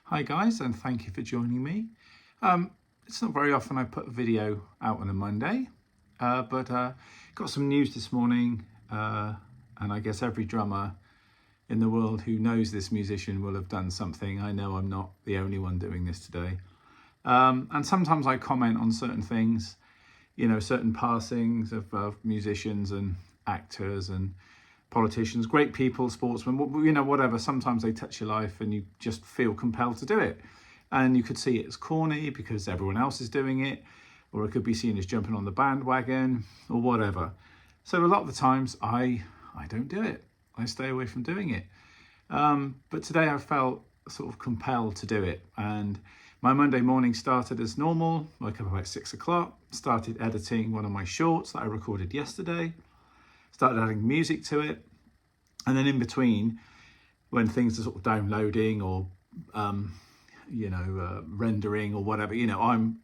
Hi guys, and thank you for joining me. It's not very often I put a video out on a Monday, but got some news this morning, and I guess every drummer in the world who knows this musician will have done something. I know I'm not the only one doing this today. And sometimes I comment on certain things, certain passings of musicians and actors and politicians, great people, sportsmen, whatever. Sometimes they touch your life and you just feel compelled to do it. And you could see it as corny because everyone else is doing it, or it could be seen as jumping on the bandwagon or whatever. So a lot of the times I don't do it. I stay away from doing it. But today I felt sort of compelled to do it. And my Monday morning started as normal. Woke up about 6 o'clock, started editing one of my shorts that I recorded yesterday, started adding music to it. And then in between, when things are sort of downloading or, rendering or whatever, I'm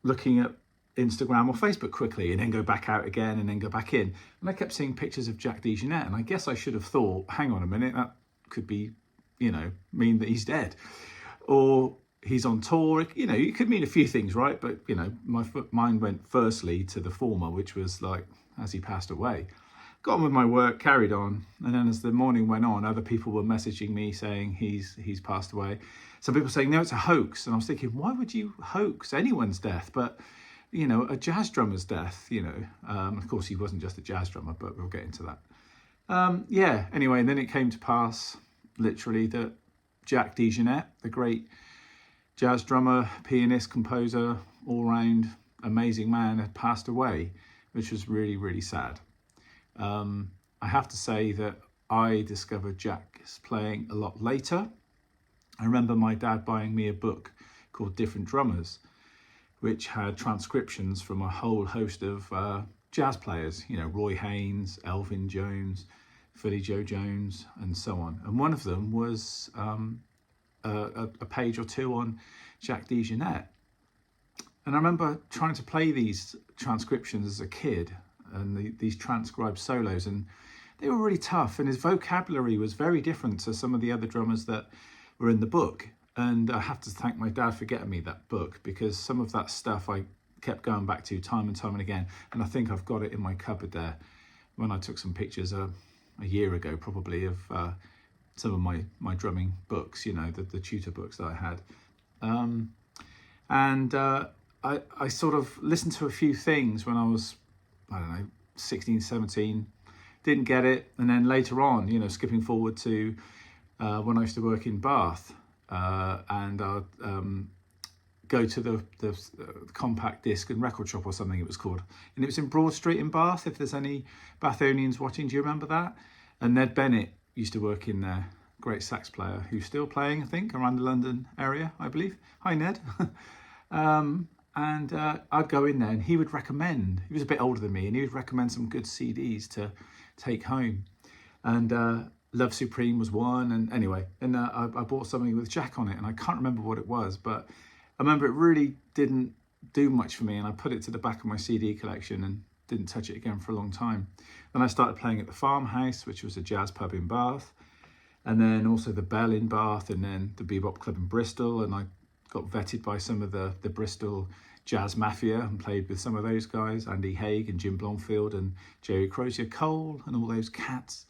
looking at Instagram or Facebook quickly and then go back out again and then go back in. And I kept seeing pictures of Jack DeJohnette. And I guess I should have thought, hang on a minute, that could be, mean that he's dead. Or he's on tour, it could mean a few things, right? But, my mind went firstly to the former, which was like, as he passed away. Got on with my work, carried on. And then as the morning went on, other people were messaging me saying he's passed away. Some people saying, no, it's a hoax. And I was thinking, why would you hoax anyone's death? But, a jazz drummer's death, of course, he wasn't just a jazz drummer, but we'll get into that. Anyway, and then it came to pass, literally, that Jack DeJohnette, the great jazz drummer, pianist, composer, all-round amazing man, had passed away, which was really, really sad. I have to say that I discovered Jack's playing a lot later. I remember my dad buying me a book called Different Drummers, which had transcriptions from a whole host of jazz players, Roy Haynes, Elvin Jones, Philly Joe Jones, and so on. And one of them was a page or two on Jack DeJohnette. And I remember trying to play these transcriptions as a kid and these transcribed solos, and they were really tough. And his vocabulary was very different to some of the other drummers that were in the book. And I have to thank my dad for getting me that book, because some of that stuff I kept going back to time and time and again. And I think I've got it in my cupboard there when I took some pictures a year ago, probably, of some of my drumming books, the tutor books that I had. I sort of listened to a few things when I was, 16, 17, didn't get it. And then later on, skipping forward to when I used to work in Bath, and I'd go to the compact disc and record shop or something it was called. And it was in Broad Street in Bath, if there's any Bathonians watching. Do you remember that? And Ned Bennett used to work in there, great sax player, who's still playing, I think, around the London area, I believe. Hi, Ned. And I'd go in there and he would recommend, he was a bit older than me, and he would recommend some good CDs to take home. And Love Supreme was one. And anyway, and I bought something with Jack on it, and I can't remember what it was, but I remember it really didn't do much for me. And I put it to the back of my CD collection and didn't touch it again for a long time. Then I started playing at the Farmhouse, which was a jazz pub in Bath. And then also the Bell in Bath, and then the Bebop Club in Bristol. And I got vetted by some of the Bristol Jazz Mafia and played with some of those guys, Andy Haig and Jim Blomfield and Jerry Crozier Cole and all those cats.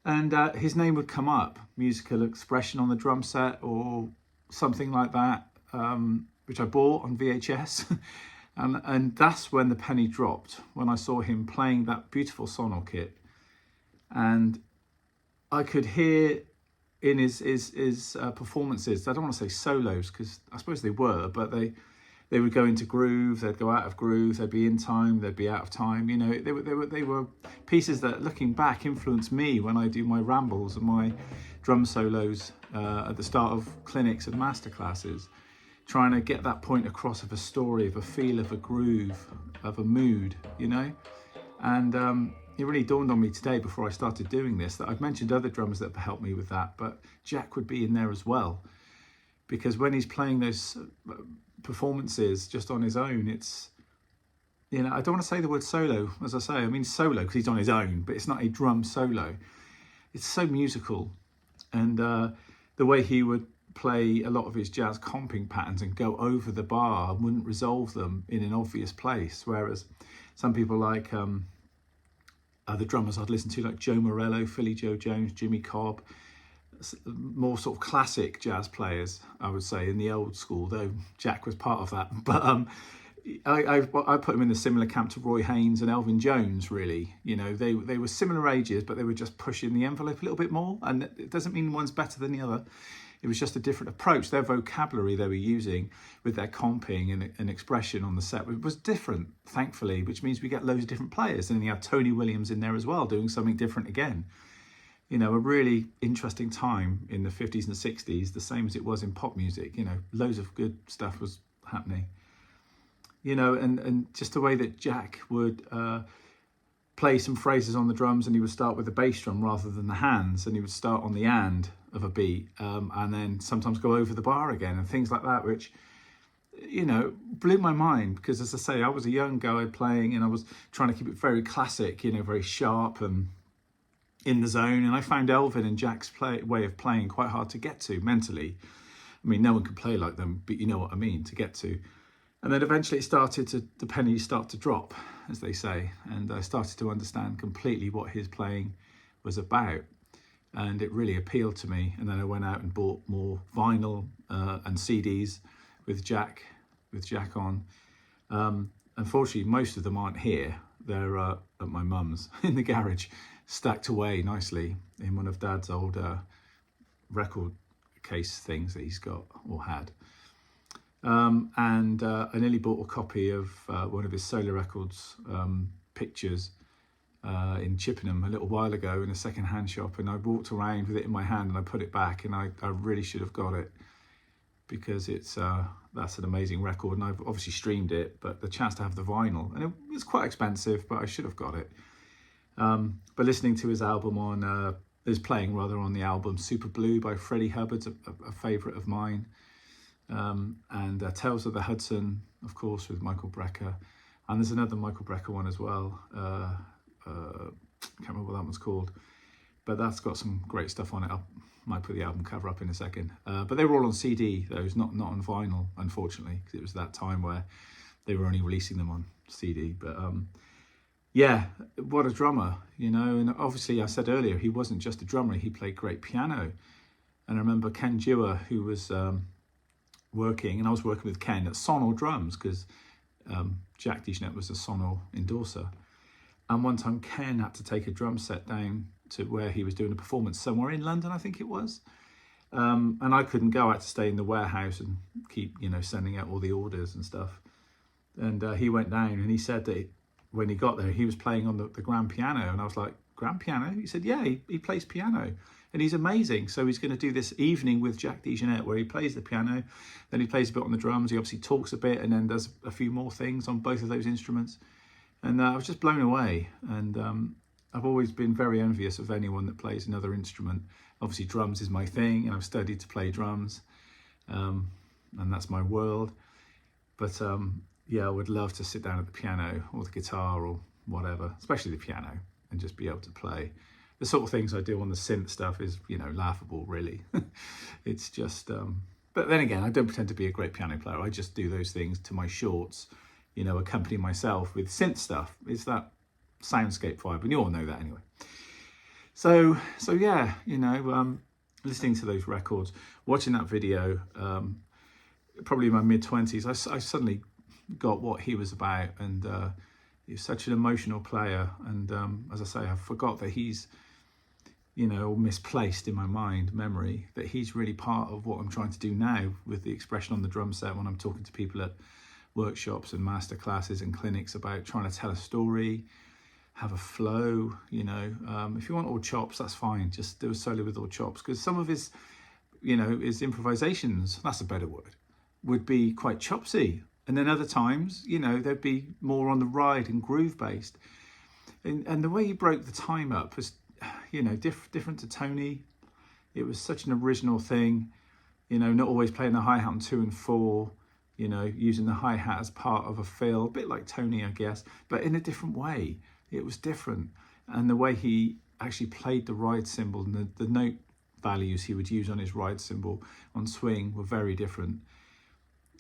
And his name would come up, Musical Expression on the drum set or something like that, which I bought on VHS. and that's when the penny dropped, when I saw him playing that beautiful sonal kit. And I could hear in his performances, I don't want to say solos, because I suppose they were, but they would go into groove, they'd go out of groove, they'd be in time, they'd be out of time. They were pieces that, looking back, influenced me when I do my rambles and my drum solos at the start of clinics and masterclasses, trying to get that point across of a story, of a feel, of a groove, of a mood, And it really dawned on me today, before I started doing this, that I've mentioned other drummers that have helped me with that, but Jack would be in there as well. Because when he's playing those performances just on his own, it's, I don't want to say the word solo, as I say, I mean solo because he's on his own, but it's not a drum solo. It's so musical. And the way he would play a lot of his jazz comping patterns and go over the bar and wouldn't resolve them in an obvious place, whereas some people like the drummers I'd listen to, like Joe Morello, Philly Joe Jones, Jimmy Cobb, more sort of classic jazz players, I would say, in the old school, though Jack was part of that. But I put him in the similar camp to Roy Haynes and Elvin Jones, really. You know, they were similar ages, but they were just pushing the envelope a little bit more. And it doesn't mean one's better than the other. It was just a different approach. Their vocabulary they were using with their comping and expression on the set was different, thankfully, which means we get loads of different players. And then you have Tony Williams in there as well, doing something different again. You know, a really interesting time in the 50s and 60s, the same as it was in pop music. You know, loads of good stuff was happening. You know, and just the way that Jack would play some phrases on the drums, and he would start with the bass drum rather than the hands, and he would start on the and of a beat, and then sometimes go over the bar again and things like that, which, you know, blew my mind, because, as I say, I was a young guy playing and I was trying to keep it very classic, you know, very sharp and in the zone, and I found Elvin and Jack's way of playing quite hard to get to mentally. I mean, no one can play like them, but you know what I mean, to get to. And then eventually it started to, the pennies start to drop, as they say, and I started to understand completely what his playing was about, and it really appealed to me. And then I went out and bought more vinyl and CDs with Jack on. Unfortunately, most of them aren't here. They're at my mum's in the garage, stacked away nicely in one of Dad's old record case things that he's got or had. And I nearly bought a copy of one of his solo records, Pictures, in Chippenham a little while ago in a second-hand shop, and I walked around with it in my hand and I put it back, and I really should have got it, because that's an amazing record, and I've obviously streamed it, but the chance to have the vinyl, and it was quite expensive, but I should have got it. But listening to his album his playing on the album Super Blue by Freddie Hubbard's a favourite of mine. And Tales of the Hudson, of course, with Michael Brecker, and there's another Michael Brecker one as well. Can't remember what that one's called, but that's got some great stuff on it. I might put the album cover up in a second. But they were all on CD, those, not on vinyl, unfortunately, because it was that time where they were only releasing them on CD. But yeah, what a drummer, you know. And obviously, I said earlier, he wasn't just a drummer; he played great piano. And I remember Ken Dewar, who was working, and I was working with Ken at Sonor Drums, because Jack DeJohnette was a Sonor endorser. And one time Ken had to take a drum set down to where he was doing a performance somewhere in London, I think it was. And I couldn't go. I had to stay in the warehouse and keep, you know, sending out all the orders and stuff. And he went down, and he said that when he got there, he was playing on the grand piano. And I was like, grand piano? He said, yeah, he plays piano. And he's amazing. So he's going to do this evening with Jack DeJohnette where he plays the piano, then he plays a bit on the drums, he obviously talks a bit, and then does a few more things on both of those instruments. And I was just blown away. And I've always been very envious of anyone that plays another instrument. Obviously drums is my thing, and I've studied to play drums, and that's my world. But yeah, I would love to sit down at the piano or the guitar or whatever, especially the piano, and just be able to play. The sort of things I do on the synth stuff is, you know, laughable, really. It's just, but then again, I don't pretend to be a great piano player. I just do those things to my shorts, you know, accompany myself with synth stuff. It's that soundscape vibe, and you all know that anyway. So yeah, you know, listening to those records, watching that video, probably in my mid-20s, I suddenly got what he was about, and he's such an emotional player. And as I say, I forgot that he's, you know, misplaced in my memory, that he's really part of what I'm trying to do now with the expression on the drum set when I'm talking to people at workshops and master classes and clinics about trying to tell a story, have a flow, you know. If you want all chops, that's fine. Just do a solo with all chops, because some of his, you know, his improvisations, that's a better word, would be quite chopsy. And then other times, you know, there'd be more on the ride and groove based. And the way he broke the time up was, you know, different to Tony. It was such an original thing, you know, not always playing the hi-hat on 2 and 4, you know, using the hi-hat as part of a fill, a bit like Tony, I guess, but in a different way. It was different. And the way he actually played the ride cymbal and the note values he would use on his ride cymbal on swing were very different.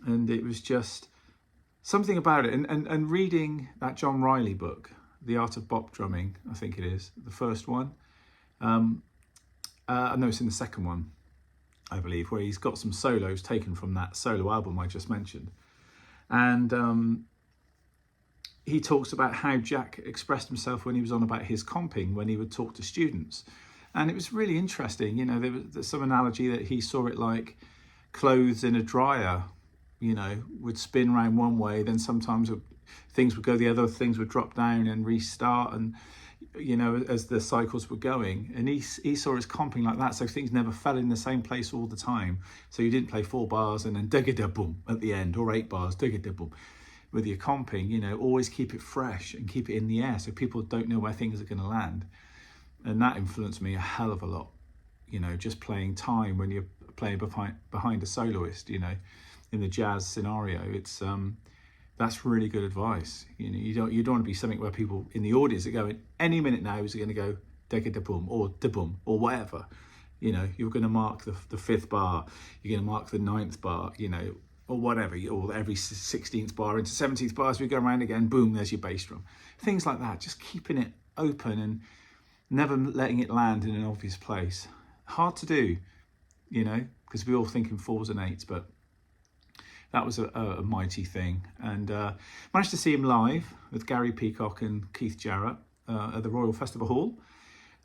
And it was just something about it. And reading that John Riley book, The Art of Bop Drumming, I think it is, the first one. No, it's in the second one, I believe, where he's got some solos taken from that solo album I just mentioned. And he talks about how Jack expressed himself when he was on about his comping, when he would talk to students. And it was really interesting. You know, there's some analogy that he saw it like clothes in a dryer, you know, would spin around one way, then sometimes things would go the other, things would drop down and restart, and, you know, as the cycles were going. And he saw his comping like that, so things never fell in the same place all the time. So you didn't play 4 bars and then digga-da-boom at the end, or 8 bars, digga-da-boom. With your comping, you know, always keep it fresh and keep it in the air so people don't know where things are going to land. And that influenced me a hell of a lot, you know, just playing time when you're playing behind a soloist, you know, in the jazz scenario. It's that's really good advice. You know, you don't want to be something where people in the audience are going, any minute now is going to go dega-da-boom or da-boom or whatever. You know, you're going to mark the 5th bar, you're going to mark the 9th bar, you know, or whatever, or every 16th bar into 17th bar as we go around again, boom, there's your bass drum. Things like that, just keeping it open and never letting it land in an obvious place. Hard to do, you know, because we all think in 4s and 8s, but that was a mighty thing. And managed to see him live with Gary Peacock and Keith Jarrett at the Royal Festival Hall.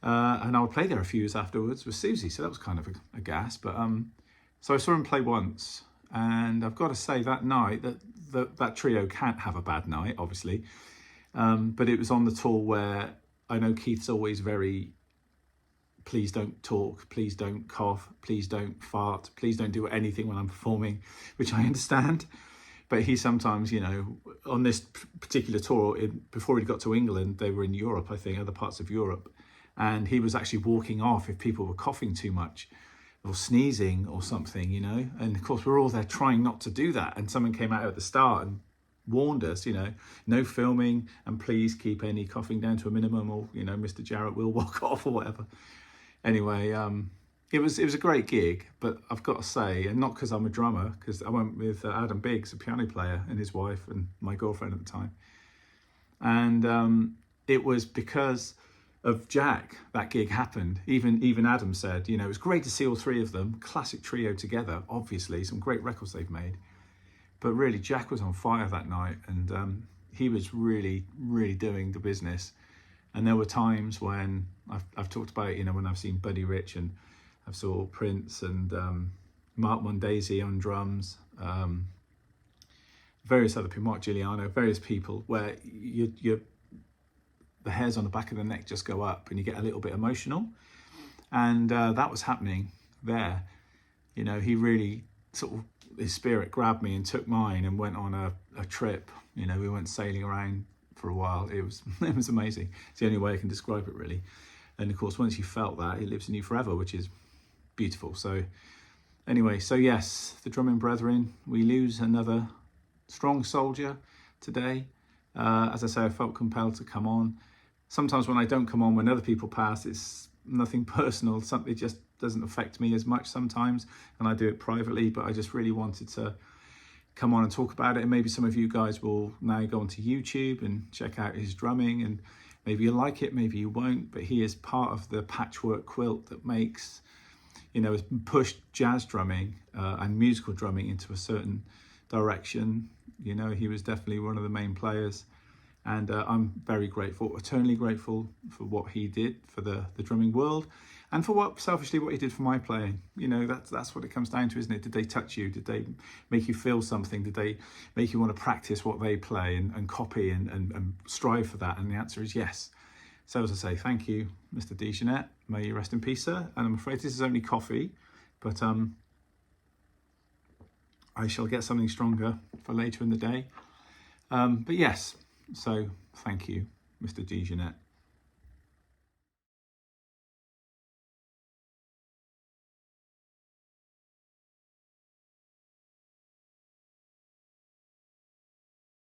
And I would play there a few years afterwards with Susie, so that was kind of a gas. But so I saw him play once, and I've got to say that night that trio can't have a bad night, obviously. But it was on the tour where I know Keith's always very, please don't talk, please don't cough, please don't fart, please don't do anything when I'm performing, which I understand. But he sometimes, you know, on this particular tour, before he got to England, they were in Europe, I think, other parts of Europe. And he was actually walking off if people were coughing too much or sneezing or something, you know. And of course, we're all there trying not to do that. And someone came out at the start and warned us, you know, no filming, and please keep any coughing down to a minimum, or, you know, Mr. Jarrett will walk off or whatever. Anyway, it was a great gig, but I've got to say, and not because I'm a drummer, because I went with Adam Biggs, a piano player, and his wife and my girlfriend at the time. And it was because of Jack that gig happened. Even Adam said, you know, it was great to see all 3 of them, classic trio together, obviously, some great records they've made. But really, Jack was on fire that night, and he was really, really doing the business. And there were times when I've talked about it, you know, when I've seen Buddy Rich and I've saw Prince and Mark Mondesi on drums, various other people, Mark Giuliano, various people, where the hairs on the back of the neck just go up and you get a little bit emotional. And that was happening there. You know, he really sort of, his spirit grabbed me and took mine and went on a trip. You know, we went sailing around for a while. It was amazing. It's the only way I can describe it, really. And of course, once you felt that, it lives in you forever, which is beautiful. So anyway, so yes, the drumming brethren, we lose another strong soldier today. As I say, I felt compelled to come on. Sometimes when I don't come on, when other people pass, it's nothing personal. Something just doesn't affect me as much sometimes, and I do it privately, but I just really wanted to come on and talk about it. And maybe some of you guys will now go onto YouTube and check out his drumming, and maybe you like it, maybe you won't, but he is part of the patchwork quilt that makes, you know, has pushed jazz drumming and musical drumming into a certain direction. You know, he was definitely one of the main players, and I'm very grateful, eternally grateful for what he did for the drumming world, and for selfishly what he did for my playing. You know, that's what it comes down to, isn't it? Did they touch you? Did they make you feel something? Did they make you want to practice what they play and copy and strive for that? And the answer is yes. So as I say, thank you, Mr. DeJohnette. May you rest in peace, sir. And I'm afraid this is only coffee, but I shall get something stronger for later in the day. But yes, so thank you, Mr. DeJohnette.